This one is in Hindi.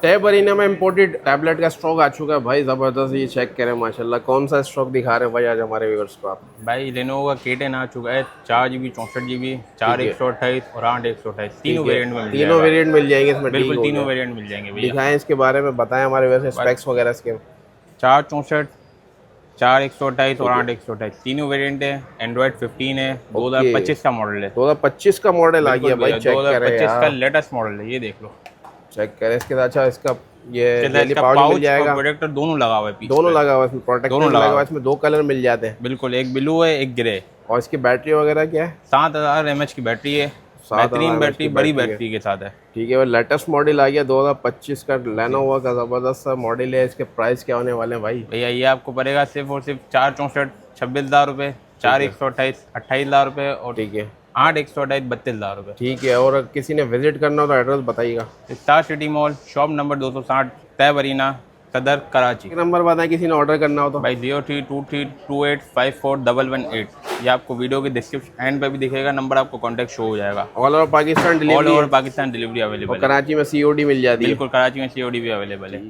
टैबरीना में इम्पोर्टेड टैबलेट का स्टॉक आ चुका है भाई, जबरदस्त। ये चेक करें माशाल्लाह। कौन सा स्टॉक दिखा रहे हैं भाई आज हमारे व्यूअर्स को आप? भाई लेनोवो का K10 आ चुका है, 4 GB 64 GB, ठीक चार है, 128 और 8 128, तीनों ठीक है। वेरिएंट में मिल तीनों जाएगा। वेरिएंट मिल जाएंगे इसमें, ठीक बिल्कुल हो तीनों गया। वेरिएंट मिल जाएंगे भैया। दिखाएं इसके बारे में, बताएं हमारे वैसे बस स्पेक्स वगैरह इसके। 4 64, 4 128 और ठीक है, 8 128 तीनों वेरिएंट है। एंड्रॉयड 15 है, ओके। 2025 का मॉडल है। 2025 का मॉडल आ बिल्कुल गया भाई, भैया, चेक करें 2025 का यार। लेटेस्ट मॉडल है, ये देख लो। चेक करें इसके साथ। अच्छा, इसका ये इसके साथ डेली इसका पाउच मिल पाउच और जाएगा? प्रोटेक्टर दोनों लगा हुआ है पीछे दोनों पे। लगा हुआ है इसमें, प्रोटेक्टर दोनों भी लगा लगा हुआ हुआ है इसमें। 2 कलर मिल जाते हैं। है बिल्कुल, एक ब्लू है एक ग्रे। और इसकी बैटरी वगैरह क्या है? 7000 mAh की बैटरी है। 7000 बेहतरीन mAh की बैटरी, बड़ी बैटरी है। बैटरी के साथ है। ठीक है, वो लेटेस्ट मॉडल आ गया 2025 का जी लेनोवो का, ज़बरदस्त सा मॉडल है। इसके प्राइस क्या होने वाले हैं भाई? भैया, ये आपको पड़ेगा सिर्फ और सिर्फ 4 64 26,000 रुपये, ठीक 4 है, 128 28,000 रुपये और ठीक है, 8 128 32,000 रुपये। ठीक है। और किसी ने विजिट करना हो तो एड्रेस बताइएगा। Star city mall, shop number 260, तैबरीना, सदर, कराची। एक नंबर बताएं किसी ने ऑर्डर करना हो तो। भाई 0323285418, ये आपको वीडियो के डिस्क्रिप्शन एंड पे भी दिखेगा नंबर, आपको कॉन्टैक्ट शो हो जाएगा। All over Pakistan all delivery over है। पाकिस्तान डिलीवरी और अवेलेबल है। कराची में COD मिल जाती है। बिल्कुल, कराची में COD भी अवेलेबल है।